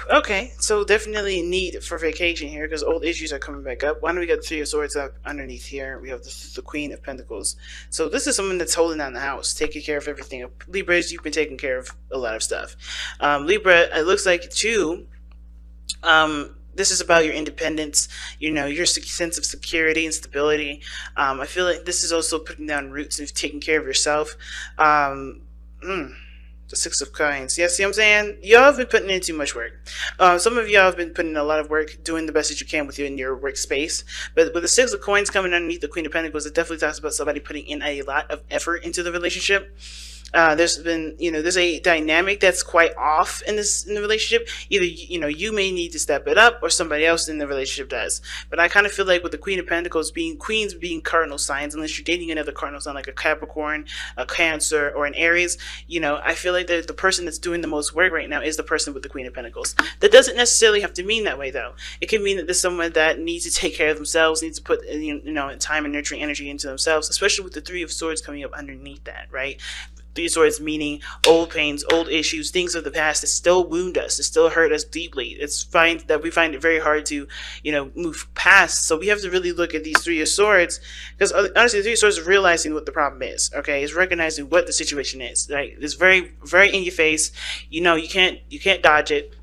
Okay, so definitely need for vacation here because old issues are coming back up. Why don't we get the Three of Swords up underneath here? We have the Queen of Pentacles. So this is someone that's holding down the house, taking care of everything. Libras, you've been taking care of a lot of stuff. Libra, it looks like too. This is about your independence, your sense of security and stability. I feel like this is also putting down roots and taking care of yourself. Um, mm, the Six of Coins. Yeah, see what I'm saying? Y'all have been putting in too much work. Some of y'all have been putting in a lot of work, doing the best that you can with you in your workspace. But with the Six of Coins coming underneath the Queen of Pentacles, it definitely talks about somebody putting in a lot of effort into the relationship. There's been, there's a dynamic that's quite off in the relationship. Either, you may need to step it up or somebody else in the relationship does. But I kind of feel like with the Queen of Pentacles being queens being cardinal signs, unless you're dating another cardinal sign like a Capricorn, a Cancer, or an Aries, I feel like the person that's doing the most work right now is the person with the Queen of Pentacles. That doesn't necessarily have to mean that way though. It can mean that there's someone that needs to take care of themselves, needs to put time and nurturing energy into themselves, especially with the Three of Swords coming up underneath that, right? Three of Swords meaning old pains, old issues, things of the past that still wound us, that still hurt us deeply. It's fine that we find it very hard to, move past. So we have to really look at these Three of Swords, because honestly, the Three of Swords is realizing what the problem is. Okay, it's recognizing what the situation is. Right, it's very, very in your face. You can't dodge it,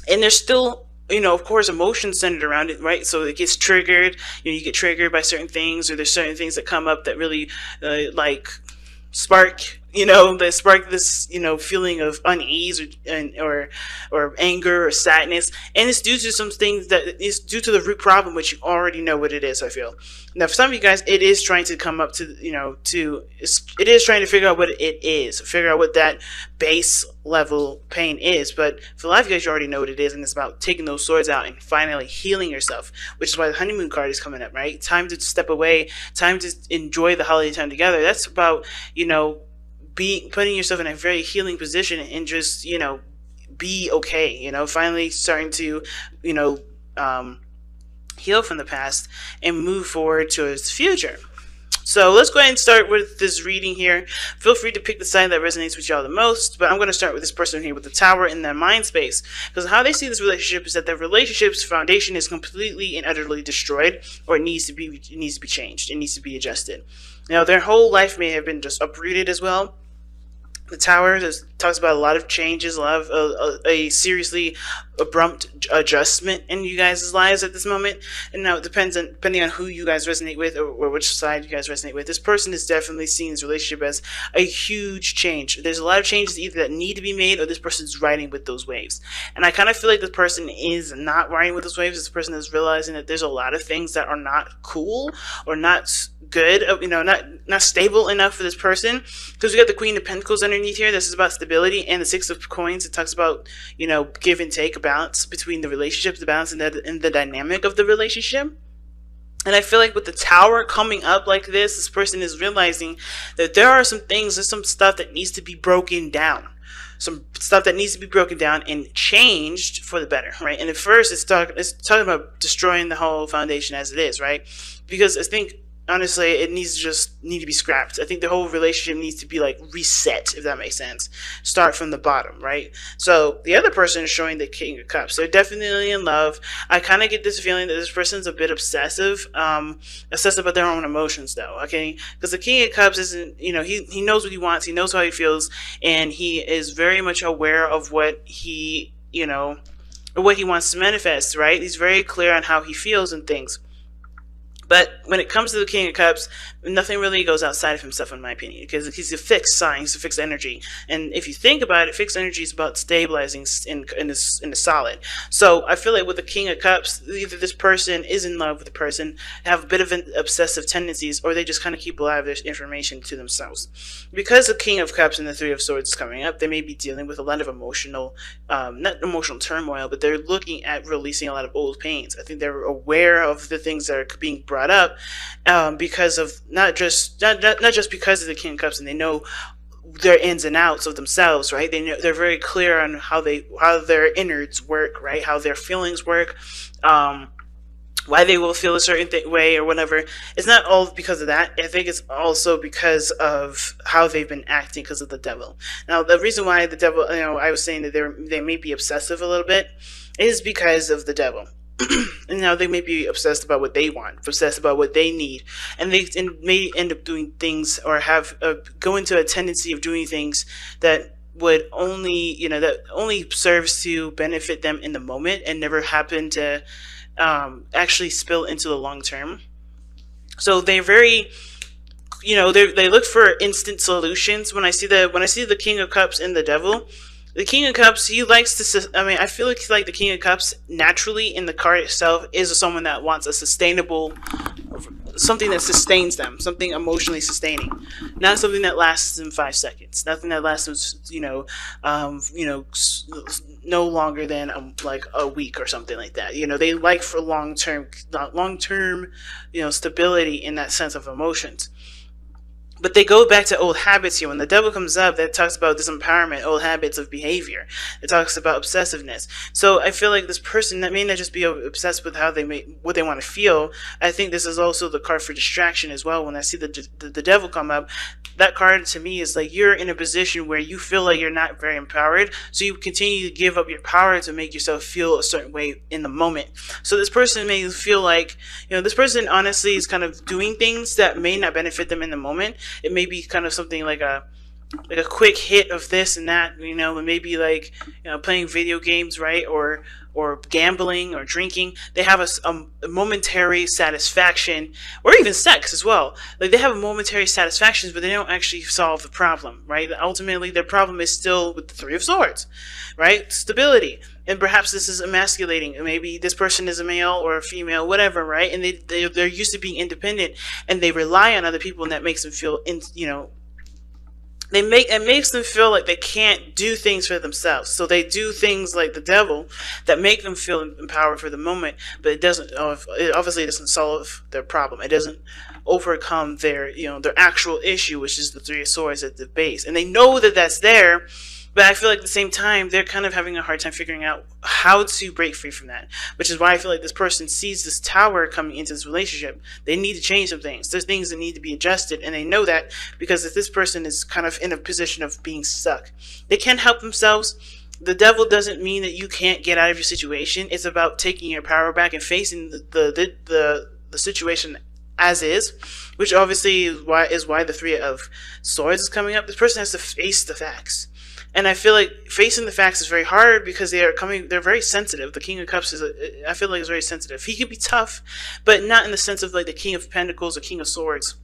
and there's still, of course, emotions centered around it, right? So it gets triggered. You get triggered by certain things, or there's certain things that come up that really, spark that spark this feeling of unease or anger or sadness, and it's due to some things that is due to the root problem, which you already know what it is. I feel now for some of you guys it is trying to come up to it is trying to figure out what it is, figure out what that base level pain is. But for a lot of you guys, you already know what it is, and it's about taking those swords out and finally healing yourself, which is why the honeymoon card is coming up, right? Time to step away, time to enjoy the holiday time together. That's about putting yourself in a very healing position and just be okay, finally starting to heal from the past and move forward towards the future. So let's go ahead and start with this reading here. Feel free to pick the side that resonates with y'all the most, but I'm going to start with this person here with the Tower in their mind space, because how they see this relationship is that their relationship's foundation is completely and utterly destroyed, or it needs to be changed, it needs to be adjusted. Now their whole life may have been just uprooted as well. The Tower talks about a lot of changes, a lot of a seriously abrupt adjustment in you guys' lives at this moment. And now it depending on who you guys resonate with, or which side you guys resonate with. This person is definitely seeing this relationship as a huge change. There's a lot of changes either that need to be made, or this person's riding with those waves. And I kind of feel like this person is not riding with those waves. This person is realizing that there's a lot of things that are not cool or not good, not stable enough for this person. Because we got the Queen of Pentacles underneath here. This is about stability, and the Six of Coins. It talks about give and take, a balance between the relationships, the balance in the dynamic of the relationship. And I feel like with the Tower coming up like this person is realizing that there's some stuff that needs to be broken down. Some stuff that needs to be broken down and changed for the better, right? And at first, it's talking about destroying the whole foundation as it is, right? Because I think, honestly, it needs to be scrapped. I think the whole relationship needs to be reset, if that makes sense. Start from the bottom, right? So the other person is showing the King of Cups. They're definitely in love. I kind of get this feeling that this person's a bit obsessive about their own emotions, though. Okay, because the King of Cups isn't, he knows what he wants, he knows how he feels, and he is very much aware of what he, what he wants to manifest, right? He's very clear on how he feels and things. But when it comes to the King of Cups, nothing really goes outside of himself, in my opinion, because he's a fixed sign, he's a fixed energy. And if you think about it, fixed energy is about stabilizing in the solid. So I feel like with the King of Cups, either this person is in love with the person, have a bit of an obsessive tendencies, or they just kind of keep a lot of their information to themselves. Because the King of Cups and the Three of Swords is coming up, they may be dealing with a lot of emotional, not emotional turmoil, but they're looking at releasing a lot of old pains. I think they're aware of the things that are being brought up because of not just because of the King of Cups, and they know their ins and outs of themselves, right? They're very clear on how their innards work, right? How their feelings work. why they will feel a certain way or whatever. It's not all because of that. I think it's also because of how they've been acting because of the devil. Now, the reason why the devil, I was saying that they may be obsessive a little bit, is because of the devil. And now they may be obsessed about what they want, obsessed about what they need, and they may end up doing things or have go into a tendency of doing things that would only, that only serves to benefit them in the moment and never happen to actually spill into the long term. So they're very, they look for instant solutions. When I see the King of Cups and the Devil, the King of Cups, he likes to. I feel like the King of Cups naturally in the card itself is someone that wants a sustainable, something that sustains them, something emotionally sustaining, not something that lasts in 5 seconds, nothing that lasts, no longer than like a week or something like that. They like for long term, stability in that sense of emotions. But they go back to old habits here. When the devil comes up, that talks about disempowerment, old habits of behavior. It talks about obsessiveness. So I feel like this person that may not just be obsessed with what they want to feel. I think this is also the card for distraction as well. When I see the devil come up, that card to me is like you're in a position where you feel like you're not very empowered, so you continue to give up your power to make yourself feel a certain way in the moment. So this person may feel like, this person honestly is kind of doing things that may not benefit them in the moment. It may be kind of something like a quick hit of this and that, and maybe like playing video games, right, or gambling or drinking. They have a momentary satisfaction, or even sex as well. Like they have momentary satisfactions, but they don't actually solve the problem, right? Ultimately, their problem is still with the Three of Swords, right? Stability. And perhaps this is emasculating. Maybe this person is a male or a female, whatever, right? And they're used to being independent, and they rely on other people, and that makes them feel, it makes them feel like they can't do things for themselves. So they do things like the devil that make them feel empowered for the moment, but it obviously doesn't solve their problem. It doesn't overcome their actual issue, which is the Three of Swords at the base. And they know that that's there, but I feel like at the same time, they're kind of having a hard time figuring out how to break free from that, which is why I feel like this person sees this tower coming into this relationship. They need to change some things. There's things that need to be adjusted, and they know that because if this person is kind of in a position of being stuck, they can't help themselves. The devil doesn't mean that you can't get out of your situation. It's about taking your power back and facing the situation as is, which obviously is why the Three of Swords is coming up. This person has to face the facts. And I feel like facing the facts is very hard because they're very sensitive. The King of Cups I feel like is very sensitive. He could be tough, but not in the sense of like the King of Pentacles or King of Swords,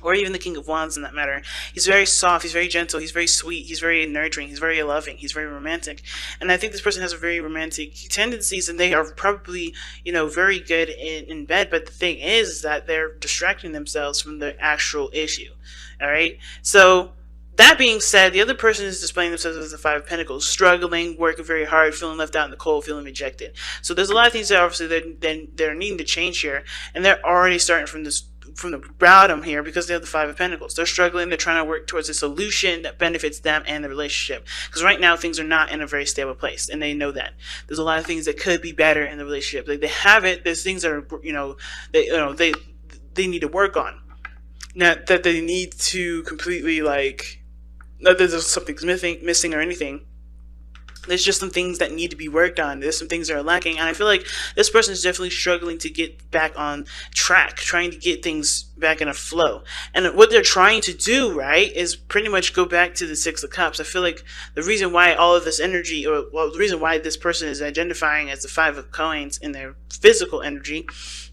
or even the King of Wands in that matter. He's very soft, he's very gentle, he's very sweet, he's very nurturing, he's very loving, he's very romantic. And I think this person has a very romantic tendencies, and they are probably, very good in bed, but the thing is that they're distracting themselves from the actual issue. All right? So that being said, the other person is displaying themselves as the Five of Pentacles, struggling, working very hard, feeling left out in the cold, feeling rejected. So there's a lot of things that obviously they're needing to change here, and they're already starting from the bottom here because they have the Five of Pentacles. They're struggling. They're trying to work towards a solution that benefits them and the relationship. Because right now things are not in a very stable place, and they know that. There's a lot of things that could be better in the relationship. Like they have it. There's things that are they need to work on. Not that they need to completely not that there's something's missing or anything. There's just some things that need to be worked on. There's some things that are lacking. And I feel like this person is definitely struggling to get back on track, trying to get things back in a flow. And what they're trying to do, right, is pretty much go back to the Six of Cups. I feel like the reason why all of this energy, the reason why this person is identifying as the Five of Coins in their physical energy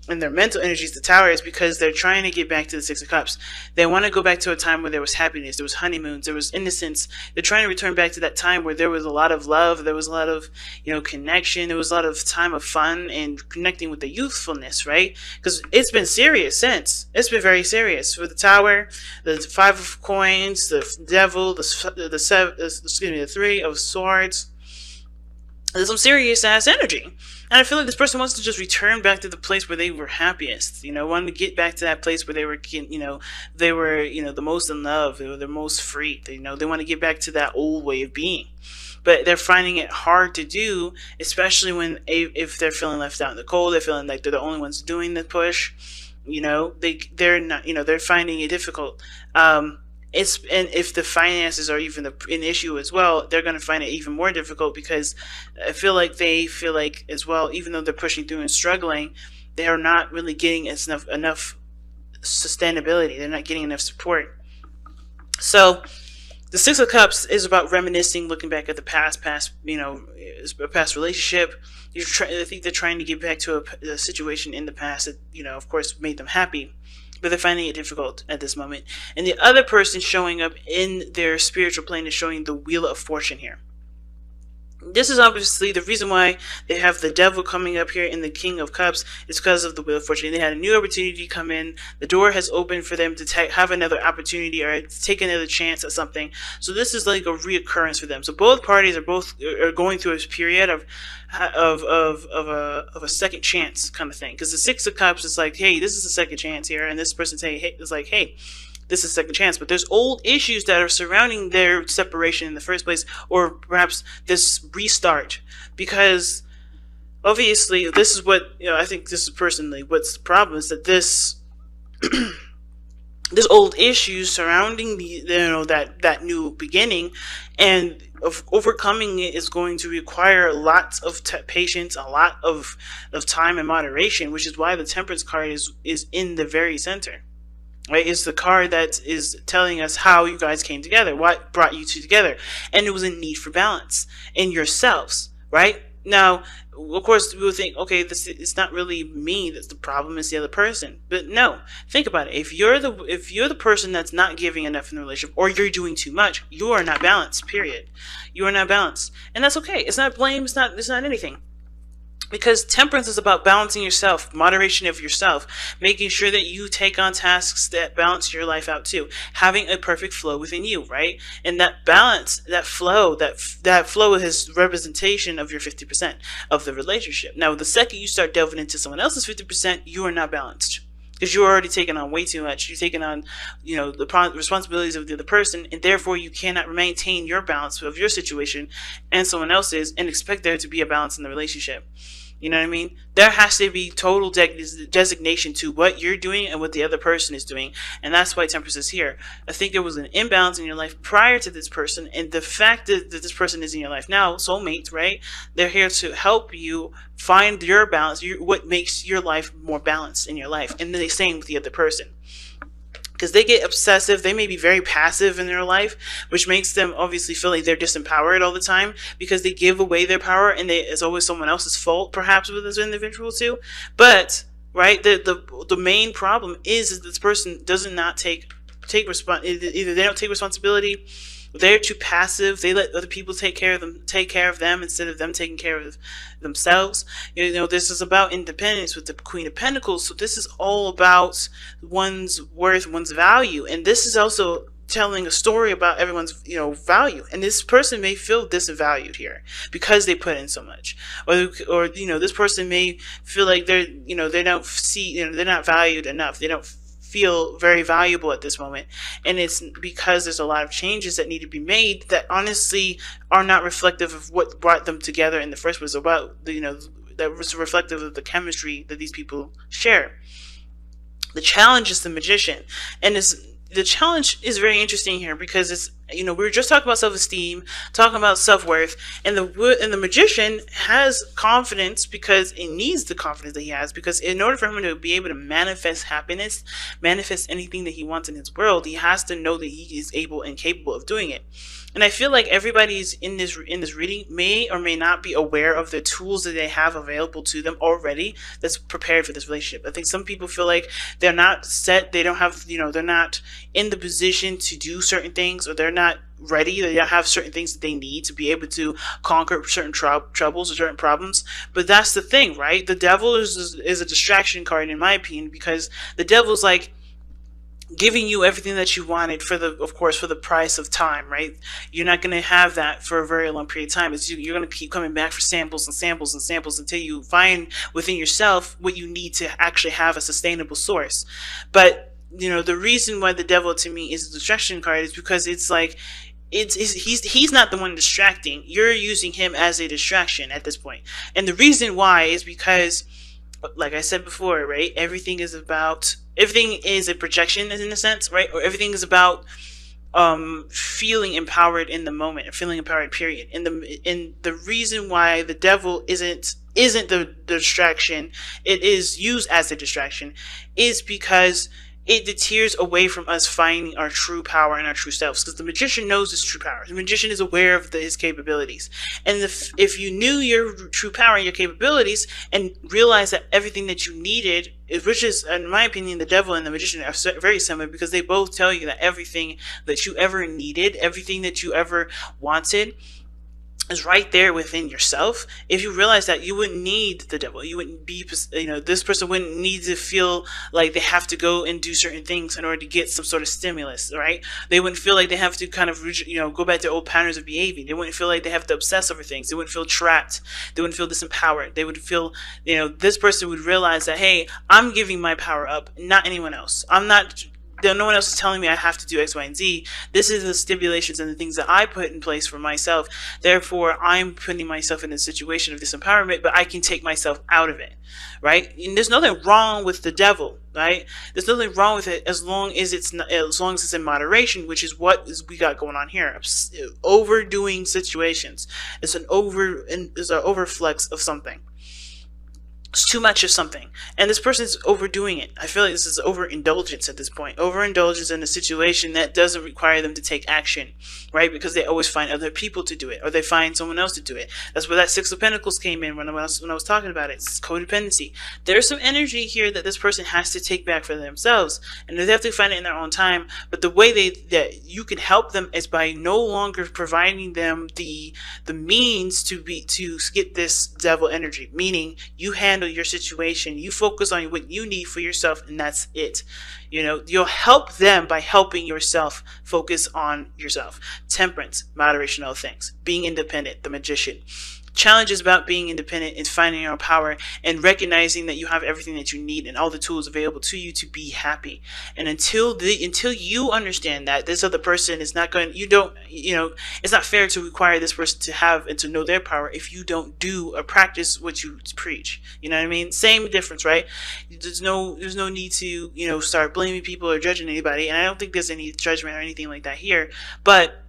and their mental energy is the Tower, is because they're trying to get back to the Six of Cups. They want to go back to a time where there was happiness, there was honeymoons, there was innocence. They're trying to return back to that time where there was a lot of love, there was a lot of connection, there was a lot of time of fun and connecting with the youthfulness, right? Because it's been serious since. It's been very serious. With the Tower, the Five of Coins, the Devil, the Three of Swords. There's some serious ass energy. And I feel like this person wants to just return back to the place where they were happiest, wanting to get back to that place where they were, the most in love, they were the most free. They want to get back to that old way of being. but they're finding it hard to do, especially when if they're feeling left out in the cold, they're feeling like they're the only ones doing the push. They're not, they're finding it difficult. And if the finances are even an issue as well, they're going to find it even more difficult, because I feel like they feel like as well, even though they're pushing through and struggling, they are not really getting enough sustainability. They're not getting enough support. So the Six of Cups is about reminiscing, looking back at the past, a past relationship. I think they're trying to get back to a situation in the past that, of course, made them happy, but they're finding it difficult at this moment. And the other person showing up in their spiritual plane is showing the Wheel of Fortune here. This is obviously the reason why they have the Devil coming up here in the King of Cups. Is because of the Wheel of Fortune. They had a new opportunity come in. The door has opened for them to have another opportunity or take another chance at something. So this is like a reoccurrence for them. So both parties are going through a period of a second chance kind of thing. Because the Six of Cups is like, hey, this is a second chance here, and this person is like, hey, this is a second chance. But there's old issues that are surrounding their separation in the first place, or perhaps this restart, because obviously this is what, I think this is personally what's the problem, is that this there's old issues surrounding that new beginning, and of overcoming it is going to require lots of patience, a lot of time and moderation, which is why the Temperance card is in the very center. Right, it's the card that is telling us how you guys came together, what brought you two together, and it was a need for balance in yourselves. Right now, of course, we will think, okay, it's not really me that's the problem; it's the other person. But no, think about it. If you're the person that's not giving enough in the relationship, or you're doing too much, you are not balanced. Period. You are not balanced, and that's okay. It's not blame. It's not anything. Because Temperance is about balancing yourself, moderation of yourself, making sure that you take on tasks that balance your life out too, having a perfect flow within you, right? And that balance, that flow is representation of your 50% of the relationship. Now, the second you start delving into someone else's 50%, you are not balanced. Because you're already taking on way too much. You're taking on, the responsibilities of the other person, and therefore you cannot maintain your balance of your situation and someone else's and expect there to be a balance in the relationship. You know what I mean? There has to be total designation to what you're doing and what the other person is doing. And that's why Temperance is here. I think there was an imbalance in your life prior to this person. And the fact that this person is in your life now, soulmates, right? They're here to help you find your balance, what makes your life more balanced in your life. And then the same with the other person. Because they get obsessive, they may be very passive in their life, which makes them obviously feel like they're disempowered all the time, because they give away their power, and it's always someone else's fault, perhaps, with this individual too. But right, the main problem is this person does not take either they don't take responsibility, they're too passive, they let other people take care of them instead of them taking care of themselves. This is about independence with the Queen of Pentacles, so this is all about one's worth, one's value, and this is also telling a story about everyone's value. And this person may feel disvalued here because they put in so much, or this person may feel like they don't see, they're not valued enough, they don't feel very valuable at this moment. And it's because there's a lot of changes that need to be made that honestly are not reflective of what brought them together in the first place, about that was reflective of the chemistry that these people share. The challenge is the Magician, and the challenge is very interesting here, because it's, we were just talking about self-esteem, talking about self-worth, and the Magician has confidence because it needs the confidence that he has, because in order for him to be able to manifest happiness, manifest anything that he wants in his world, he has to know that he is able and capable of doing it. And I feel like everybody's in this reading may or may not be aware of the tools that they have available to them already that's prepared for this relationship. I think some people feel like they're not set, they don't have, they're not in the position to do certain things, or they're not ready, they don't have certain things that they need to be able to conquer certain troubles or certain problems. But that's the thing, right? The Devil is a distraction card, in my opinion, because the Devil's like giving you everything that you wanted for the price of time, right? You're not going to have that for a very long period of time. You're going to keep coming back for samples and samples and samples until you find within yourself what you need to actually have a sustainable source. But the reason why the Devil to me is a distraction card is because it's like, he's not the one distracting. You're using him as a distraction at this point. And the reason why is because, like I said before, right? Everything is a projection in a sense, right? Or everything is about feeling empowered in the moment, feeling empowered, period. And the reason why the devil isn't the distraction, it is used as a distraction, is because it deters away from us finding our true power and our true selves. Because the magician knows his true power. The magician is aware of his capabilities. And if you knew your true power and your capabilities and realized that everything that you needed, which is, in my opinion, the devil and the magician are very similar, because they both tell you that everything that you ever needed, everything that you ever wanted, is right there within yourself. If you realize that, you wouldn't need the devil. You wouldn't be, this person wouldn't need to feel like they have to go and do certain things in order to get some sort of stimulus, right? They wouldn't feel like they have to kind of, go back to old patterns of behaving. They wouldn't feel like they have to obsess over things. They wouldn't feel trapped. They wouldn't feel disempowered. They would feel, this person would realize that, hey, I'm giving my power up, not anyone else. No one else is telling me I have to do X, Y, and Z. This is the stipulations and the things that I put in place for myself. Therefore, I'm putting myself in a situation of disempowerment, but I can take myself out of it, right? And there's nothing wrong with the devil, right? There's nothing wrong with it as long as it's in moderation, which is we got going on here. Overdoing situations. It's an overflex of something. It's too much of something, and this person's overdoing it. I feel like this is overindulgence at this point. Overindulgence in a situation that doesn't require them to take action, right? Because they always find other people to do it, or they find someone else to do it. That's where that Six of Pentacles came in when I was talking about it. It's codependency. There's some energy here that this person has to take back for themselves, and they have to find it in their own time. But the way that you can help them is by no longer providing them the means to get this devil energy. Meaning, you handle your situation, you focus on what you need for yourself, and that's it. You'll help them by helping yourself focus on yourself. Temperance, moderation, all things. Being independent, the magician. Challenges about being independent and finding your own power and recognizing that you have everything that you need and all the tools available to you to be happy. And until you understand that this other person is not going, it's not fair to require this person to have and to know their power if you don't do or practice what you preach. You know what I mean? Same difference, right? There's no need to, start blaming people or judging anybody. And I don't think there's any judgment or anything like that here. But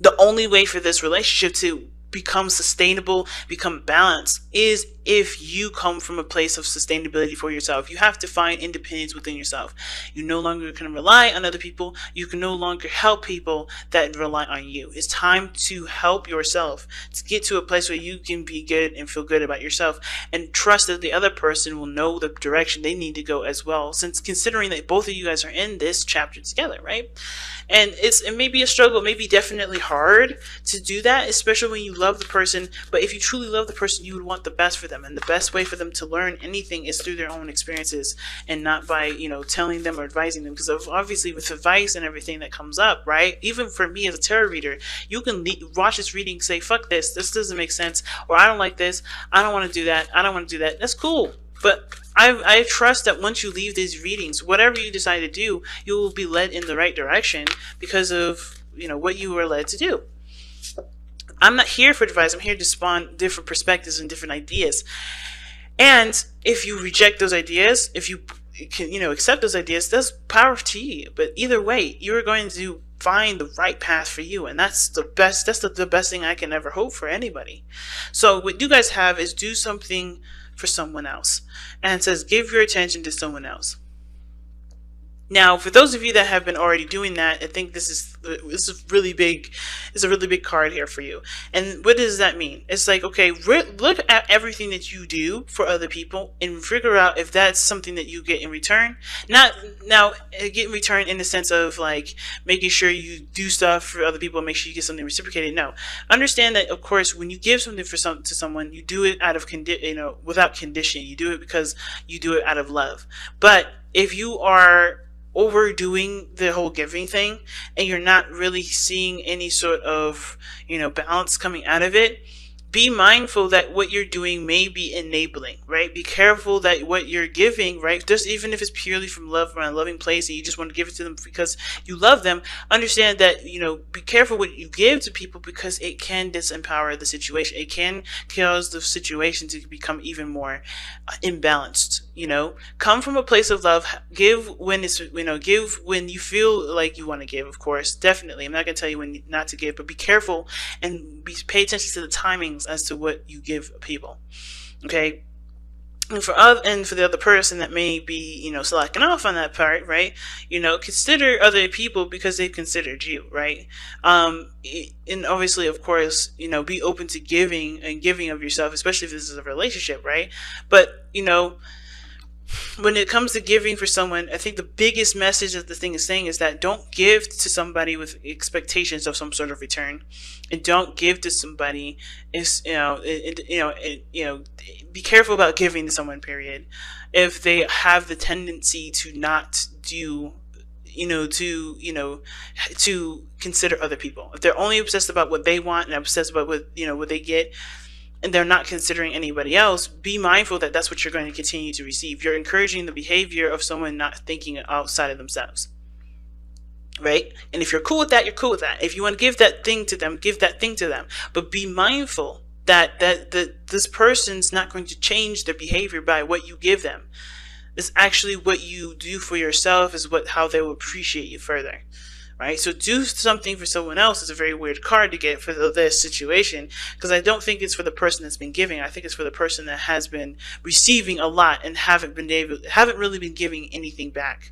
the only way for this relationship to become sustainable, become balanced, is if you come from a place of sustainability for yourself. You have to find independence within yourself. You no longer can rely on other people. You can no longer help people that rely on you. It's time to help yourself, to get to a place where you can be good and feel good about yourself, and trust that the other person will know the direction they need to go as well, since considering that both of you guys are in this chapter together, right? And it may be a struggle, it may be definitely hard to do that, especially when you love the person. But if you truly love the person, you would want the best for them. And the best way for them to learn anything is through their own experiences, and not by, telling them or advising them. Because obviously with advice and everything that comes up, right? Even for me as a tarot reader, you can watch this reading, say, fuck this doesn't make sense, or I don't like this, I don't want to do that, I don't want to do that. That's cool. But I trust that once you leave these readings, whatever you decide to do, you will be led in the right direction because of, what you were led to do. I'm not here for advice. I'm here to spawn different perspectives and different ideas. And if you reject those ideas, if you can, accept those ideas, that's power to you. But either way, you're going to find the right path for you, and that's the best. That's the best thing I can ever hope for anybody. So what you guys have is do something for someone else, and it says give your attention to someone else. Now, for those of you that have been already doing that, I think this is really big. It's a really big card here for you. And what does that mean? It's like, okay, look at everything that you do for other people and figure out if that's something that you get in return. Not now get in return in the sense of like making sure you do stuff for other people and make sure you get something reciprocated. No, understand that of course when you give something to someone, you do it out of without condition. You do it because you do it out of love. But if you are overdoing the whole giving thing and you're not really seeing any sort of balance coming out of it, be mindful that what you're doing may be enabling, right? Be careful that what you're giving, right? Just even if it's purely from love or a loving place and you just want to give it to them because you love them, understand that, be careful what you give to people because it can disempower the situation. It can cause the situation to become even more imbalanced. Come from a place of love. Give when give when you feel like you want to give, of course, definitely. I'm not going to tell you when not to give, but be careful and pay attention to the timings as to what you give people. Okay. And for the other person that may be, slacking off on that part, right? Consider other people because they've considered you, right? And obviously, of course, be open to giving and giving of yourself, especially if this is a relationship, right? But, when it comes to giving for someone, I think the biggest message that the thing is saying is that don't give to somebody with expectations of some sort of return, and don't give to somebody is be careful about giving to someone. Period. If they have the tendency to not do, to consider other people, if they're only obsessed about what they want and obsessed about what they get, and they're not considering anybody else, be mindful that that's what you're going to continue to receive. You're encouraging the behavior of someone not thinking outside of themselves, right? And if you're cool with that, you're cool with that. If you want to give that thing to them, give that thing to them. But be mindful that this person's not going to change their behavior by what you give them. It's actually what you do for yourself is how they will appreciate you further. Right? So do something for someone else is a very weird card to get for this situation, because I don't think it's for the person that's been giving. I think it's for the person that has been receiving a lot and haven't really been giving anything back.